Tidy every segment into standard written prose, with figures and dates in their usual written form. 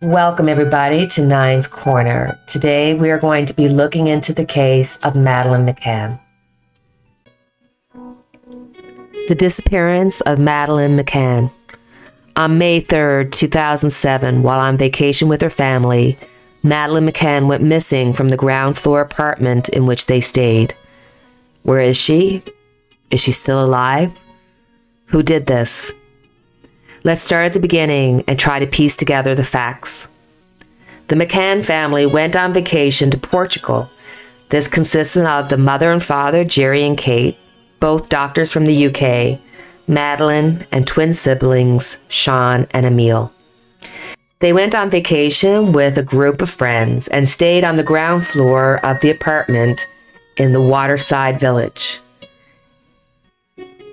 Welcome everybody to Nine's Corner. Today we are going to be looking into the case of Madeline McCann. The disappearance of Madeline McCann. On May 3rd, 2007, while on vacation with her family, Madeline McCann went missing from the ground floor apartment in which they stayed. Where is she? Is she still alive? Who did this? Let's start at the beginning and try to piece together the facts. The McCann family went on vacation to Portugal. This consisted of the mother and father, Jerry and Kate, both doctors from the UK, Madeline, and twin siblings, Sean and Emile. They went on vacation with a group of friends and stayed on the ground floor of the apartment in the waterside village.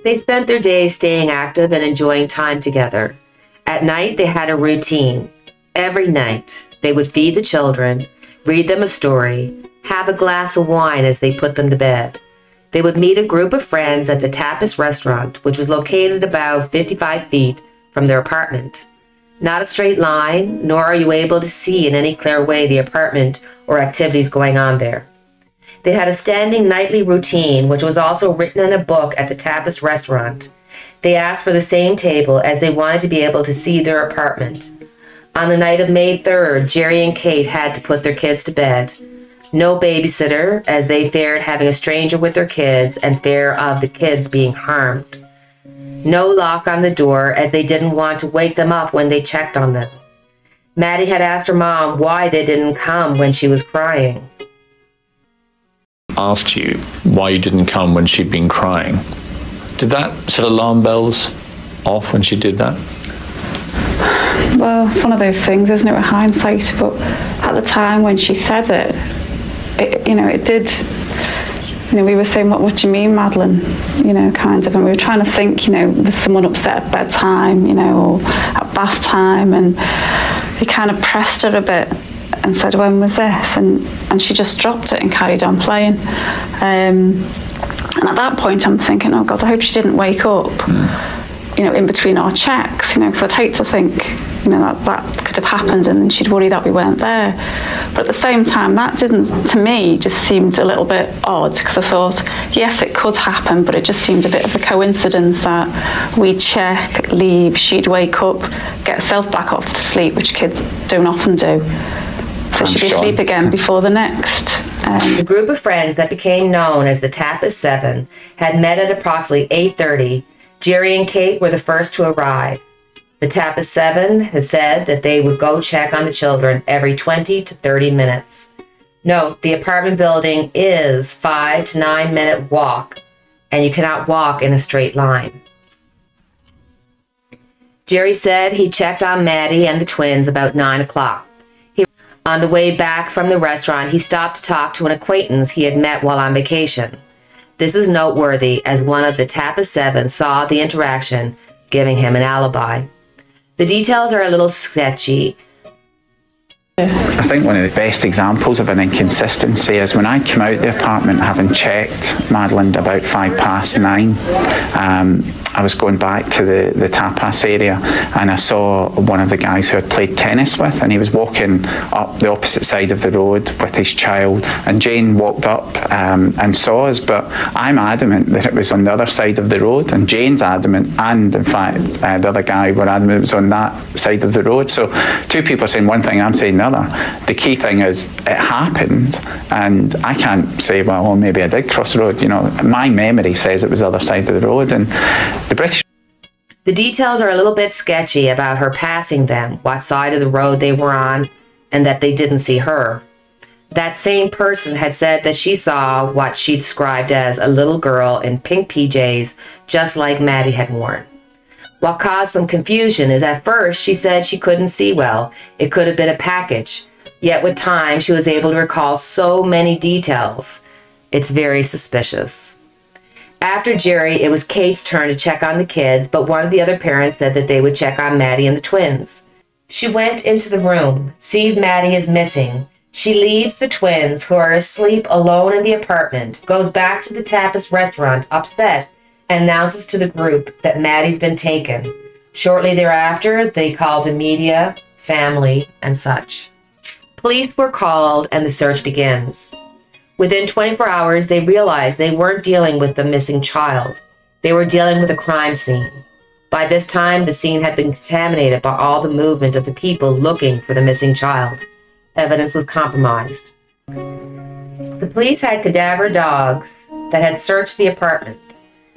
They spent their days staying active and enjoying time together. At night, they had a routine. Every night, they would feed the children, read them a story, have a glass of wine as they put them to bed. They would meet a group of friends at the Tapas restaurant, which was located about 55 feet from their apartment. Not a straight line, nor are you able to see in any clear way the apartment or activities going on there. They had a standing nightly routine, which was also written in a book at the Tapas restaurant. They asked for the same table as they wanted to be able to see their apartment. On the night of May 3rd, Jerry and Kate had to put their kids to bed. No babysitter, as they feared having a stranger with their kids and fear of the kids being harmed. No lock on the door, as they didn't want to wake them up when they checked on them. Maddie had asked her mom why they didn't come when she was crying. Asked you why you didn't come when she'd been crying. Did that set alarm bells off when she did that? Well, it's one of those things, isn't it, with hindsight, but at the time when she said it did, we were saying, what do you mean, Madeline? Kind of, and we were trying to think, was someone upset at bedtime, or at bath time, and we kind of pressed her a bit and said, when was this? And she just dropped it and carried on playing. And at that point, I'm thinking, oh God, I hope she didn't wake up, in between our checks, because I'd hate to think, that could have happened and she'd worry that we weren't there. But at the same time, that didn't, to me, just seemed a little bit odd, because I thought, yes, it could happen, but it just seemed a bit of a coincidence that we'd check, leave, she'd wake up, get herself back off to sleep, which kids don't often do. So she'd be asleep again before the next. The group of friends that became known as the Tapas 7 had met at approximately 8:30. Jerry and Kate were the first to arrive. The Tapas 7 has said that they would go check on the children every 20 to 30 minutes. Note, the apartment building is 5 to 9 minute walk, and you cannot walk in a straight line. Jerry said he checked on Maddie and the twins about 9 o'clock. On the way back from the restaurant, he stopped to talk to an acquaintance he had met while on vacation. This is noteworthy, as one of the Tapas 7 saw the interaction, giving him an alibi. The details are a little sketchy. I think one of the best examples of an inconsistency is when I came out of the apartment, having checked Madeline about 9:05. I was going back to the Tapas area, and I saw one of the guys who I'd played tennis with, and he was walking up the opposite side of the road with his child, and Jane walked up and saw us, but I'm adamant that it was on the other side of the road, and Jane's adamant, and in fact the other guy were adamant it was on that side of the road. So two people are saying one thing, I'm saying the other. The key thing is it happened, and I can't say, well, maybe I did cross the road. My memory says it was the other side of the road, and the British. The details are a little bit sketchy about her passing them, what side of the road they were on, and that they didn't see her. That same person had said that she saw what she described as a little girl in pink PJs, just like Maddie had worn. What caused some confusion is at first she said she couldn't see well. It could have been a package. Yet with time, she was able to recall so many details. It's very suspicious. After Jerry, it was Kate's turn to check on the kids, but one of the other parents said that they would check on Maddie and the twins. She went into the room, sees Maddie is missing. She leaves the twins, who are asleep alone in the apartment, goes back to the Tapas restaurant, upset, and announces to the group that Maddie's been taken. Shortly thereafter, they call the media, family, and such. Police were called and the search begins. Within 24 hours, they realized they weren't dealing with the missing child. They were dealing with a crime scene. By this time, the scene had been contaminated by all the movement of the people looking for the missing child. Evidence was compromised. The police had cadaver dogs that had searched the apartment.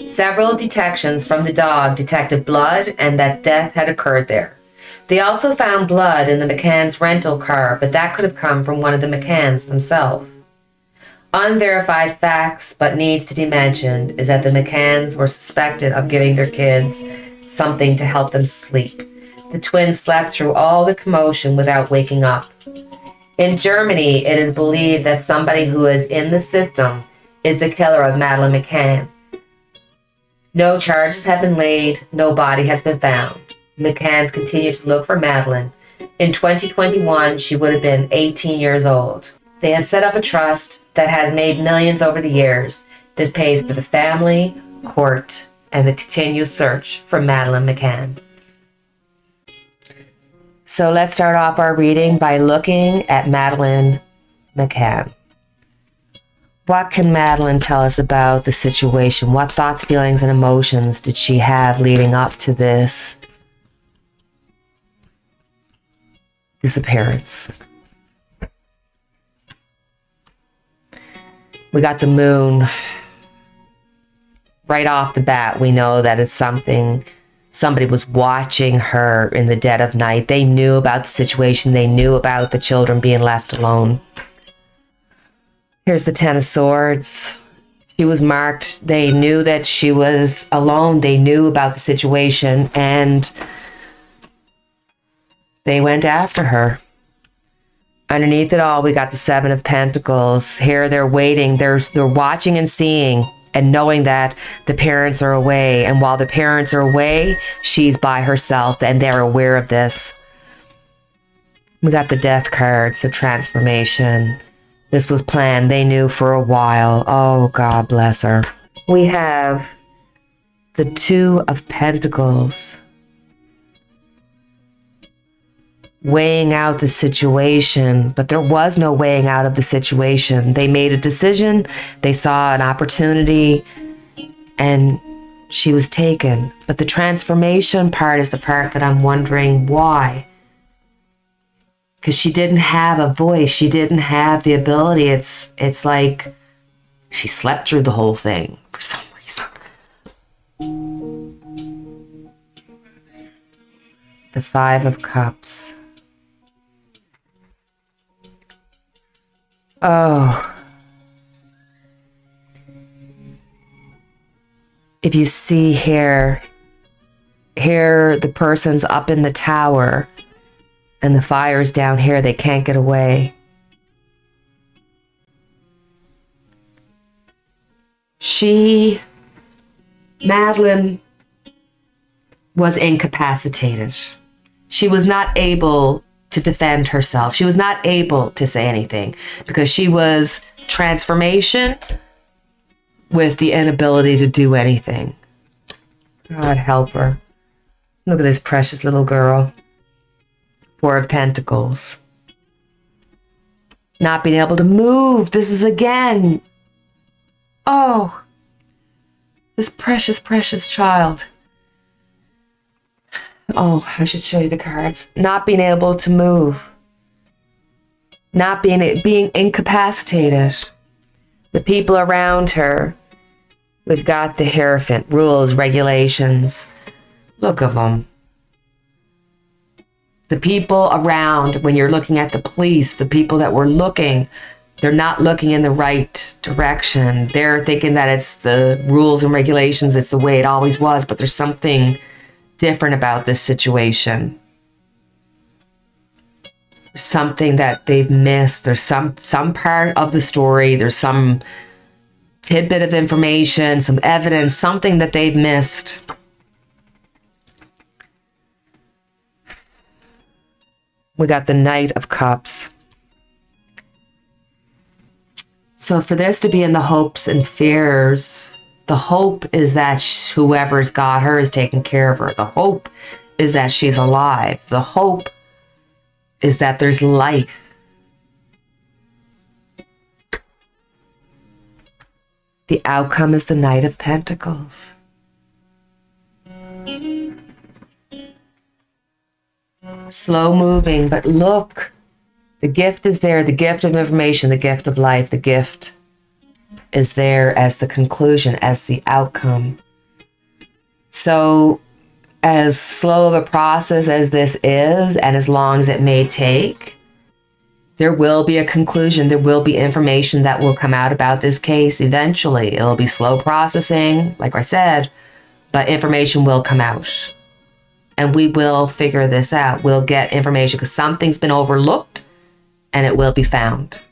Several detections from the dog detected blood and that death had occurred there. They also found blood in the McCann's rental car, but that could have come from one of the McCanns themselves. Unverified facts, but needs to be mentioned, is that the McCanns were suspected of giving their kids something to help them sleep. The twins slept through all the commotion without waking up. In Germany, it is believed that somebody who is in the system is the killer of Madeline McCann. No charges have been laid, no body has been found. McCanns continue to look for Madeline. In 2021, she would have been 18 years old. They have set up a trust that has made millions over the years. This pays for the family, court, and the continued search for Madeline McCann. So let's start off our reading by looking at Madeline McCann. What can Madeline tell us about the situation? What thoughts, feelings, and emotions did she have leading up to this disappearance? We got the moon. Right off the bat, we know that it's somebody was watching her in the dead of night. They knew about the situation. They knew about the children being left alone. Here's the Ten of Swords. She was marked. They knew that she was alone. They knew about the situation, and they went after her. Underneath it all, we got the Seven of Pentacles. Here they're waiting. They're watching and seeing and knowing that the parents are away. And while the parents are away, she's by herself, and they're aware of this. We got the Death card, so transformation. This was planned. They knew for a while. Oh, God bless her. We have the Two of Pentacles. Weighing out the situation, but there was no weighing out of the situation. They made a decision, they saw an opportunity, and she was taken. But the transformation part is the part that I'm wondering why. Because she didn't have a voice, she didn't have the ability. It's like she slept through the whole thing for some reason. The Five of Cups. Oh. If you see here the person's up in the tower and the fire's down here, they can't get away. Madeline was incapacitated. She was not able to defend herself. She was not able to say anything because she was transformation with the inability to do anything. God help her. Look at this precious little girl. Four of Pentacles. Not being able to move. This is again. Oh, this precious, precious child. Oh, I should show you the cards. Not being able to move. Not being incapacitated. The people around her. We've got the Hierophant. Rules, regulations. Look at them. The people around, when you're looking at the police, the people that were looking, they're not looking in the right direction. They're thinking that it's the rules and regulations. It's the way it always was. But there's something different about this situation. There's something that they've missed. There's some part of the story. There's some tidbit of information, some evidence, something that they've missed. We got the Knight of Cups. So for this to be in the hopes and fears, the hope is that whoever's got her is taking care of her. The hope is that she's alive. The hope is that there's life. The outcome is the Knight of Pentacles. Slow moving, but look, the gift is there, the gift of information, the gift of life, the gift is there as the conclusion, as the outcome. So as slow of a process as this is, and as long as it may take, there will be a conclusion. There will be information that will come out about this case eventually. It'll be slow processing, like I said, but information will come out. And we will figure this out. We'll get information because something's been overlooked and it will be found.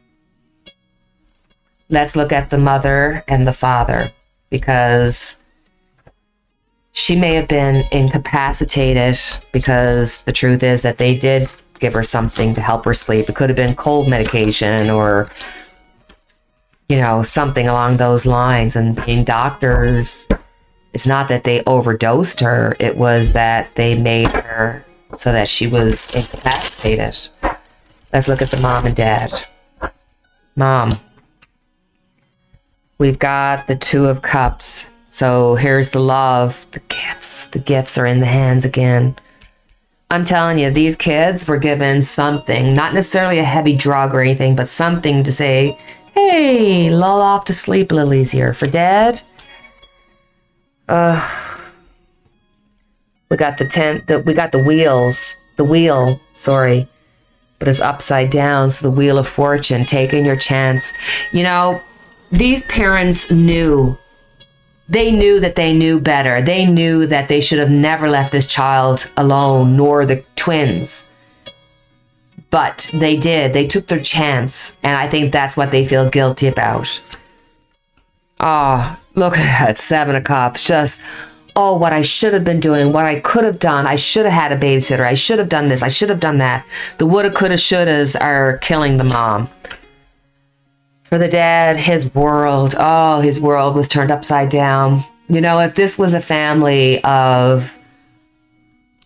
Let's look at the mother and the father, because she may have been incapacitated, because the truth is that they did give her something to help her sleep. It could have been cold medication or, you know, something along those lines. And being doctors, it's not that they overdosed her. It was that they made her so that she was incapacitated. Let's look at the mom and dad. Mom. We've got the Two of Cups. So here's the love, the gifts. The gifts are in the hands again. I'm telling you, these kids were given something, not necessarily a heavy drug or anything, but something to say, hey, lull off to sleep a little easier. For dad, we got the wheel, sorry, but it's upside down. So the Wheel of Fortune, taking your chance. You know, these parents knew. They knew that they knew better. They knew that they should have never left this child alone, nor the twins. But they did. They took their chance. And I think that's what they feel guilty about. Oh, look at that. 7 of Cups. Just, oh, what I should have been doing, what I could have done. I should have had a babysitter. I should have done this. I should have done that. The woulda, coulda, shouldas are killing the mom. For the dad, his world was turned upside down. You know, if this was a family of,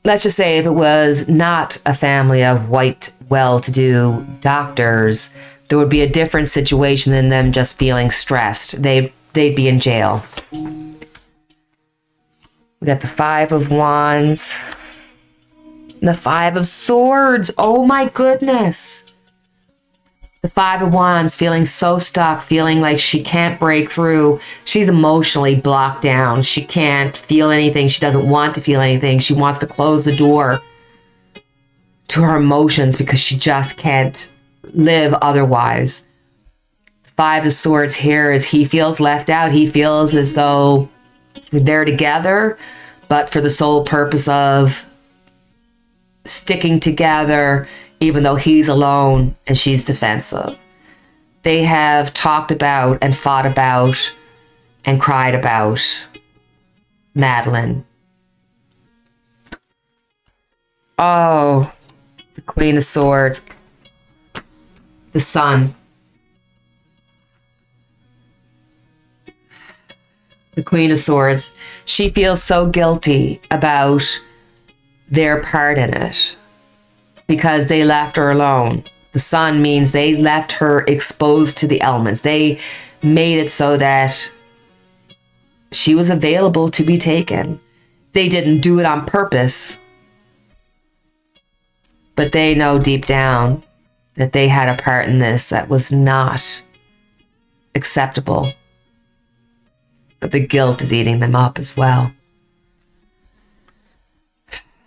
let's just say if it was not a family of white, well-to-do doctors, there would be a different situation than them just feeling stressed. They'd be in jail. We got the 5 of Wands. And the 5 of Swords. Oh my goodness. The 5 of Wands, feeling so stuck, feeling like she can't break through. She's emotionally blocked down. She can't feel anything. She doesn't want to feel anything. She wants to close the door to her emotions because she just can't live otherwise. The 5 of Swords here is he feels left out. He feels as though they're together, but for the sole purpose of sticking together, even though he's alone and she's defensive. They have talked about and fought about and cried about Madeline. Oh, the Queen of Swords. The Sun. The Queen of Swords. She feels so guilty about their part in it, because they left her alone. The Sun means they left her exposed to the elements. They made it so that she was available to be taken. They didn't do it on purpose, but they know deep down that they had a part in this that was not acceptable. But the guilt is eating them up as well.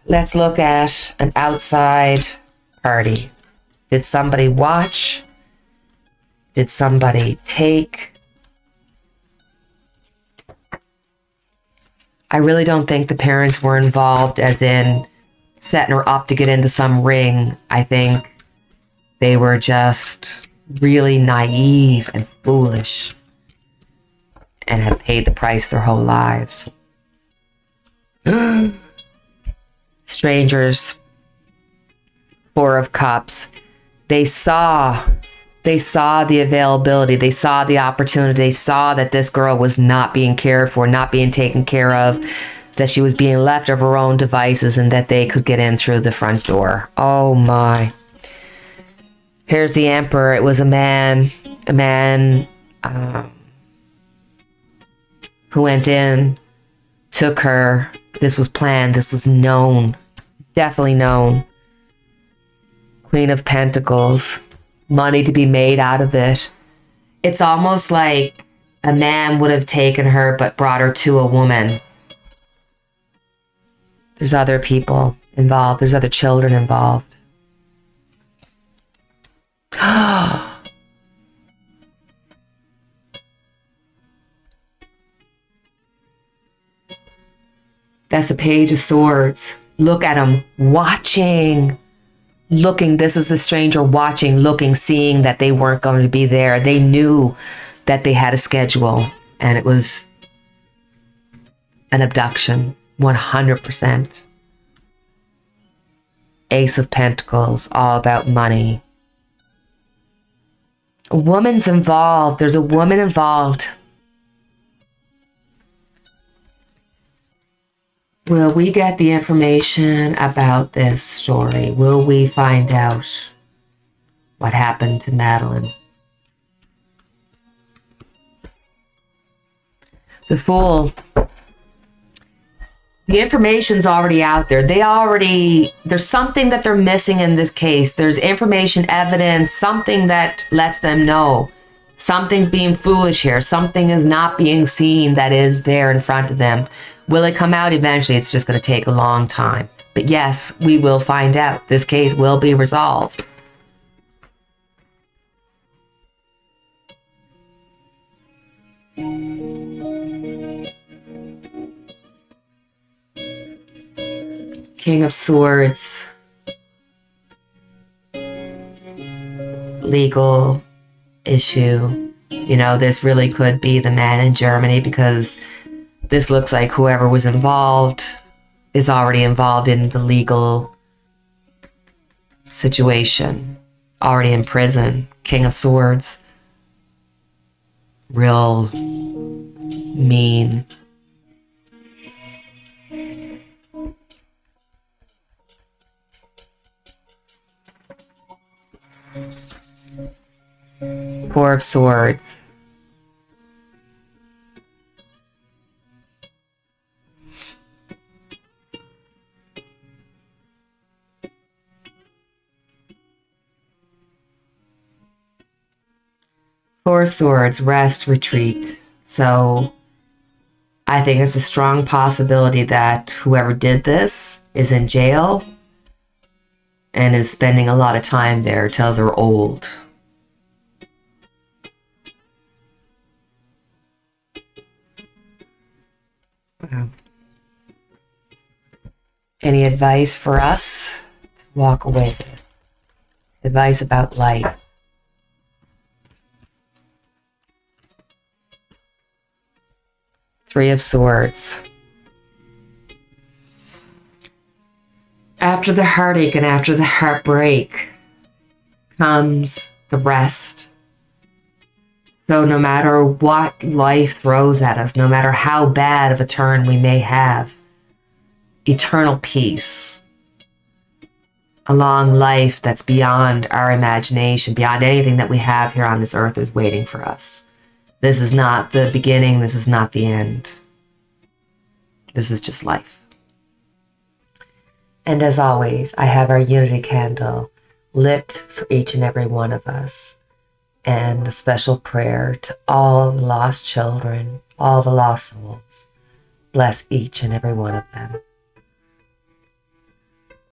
Let's look at an outside party. Did somebody watch? Did somebody take? I really don't think the parents were involved as in setting her up to get into some ring. I think they were just really naive and foolish and have paid the price their whole lives. Strangers. 4 of Cups. They saw the availability. They saw the opportunity. They saw that this girl was not being cared for, not being taken care of, that she was being left of her own devices, and that they could get in through the front door. Oh my. Here's the Emperor. It was a man who went in, took her. This was planned. This was known. Definitely known. Queen of Pentacles. Money to be made out of it. It's almost like a man would have taken her but brought her to a woman. There's other people involved. There's other children involved. That's the Page of Swords. Look at him watching, looking. This is the stranger watching, looking, seeing that they weren't going to be there. They knew that they had a schedule, and it was an abduction, 100%. Ace of Pentacles, all about money. A woman's involved. There's a woman involved. Will we get the information about this story? Will we find out what happened to Madeline? The Fool. The information's already out there. There's something that they're missing in this case. There's information, evidence, something that lets them know something's being foolish here. Something is not being seen that is there in front of them. Will it come out eventually? It's just going to take a long time. But yes, we will find out. This case will be resolved. King of Swords. Legal issue. You know, this really could be the man in Germany, because this looks like whoever was involved is already involved in the legal situation. Already in prison. King of Swords. Real mean. Four of Swords. Four of Swords, rest, retreat. So I think it's a strong possibility that whoever did this is in jail and is spending a lot of time there till they're old. Wow. Any advice for us to walk away with? Advice about life. Three of Swords. After the heartache and after the heartbreak comes the rest. So no matter what life throws at us, no matter how bad of a turn we may have, eternal peace, a long life that's beyond our imagination, beyond anything that we have here on this earth, is waiting for us. This is not the beginning. This is not the end. This is just life. And as always, I have our unity candle lit for each and every one of us. And a special prayer to all the lost children, all the lost souls. Bless each and every one of them.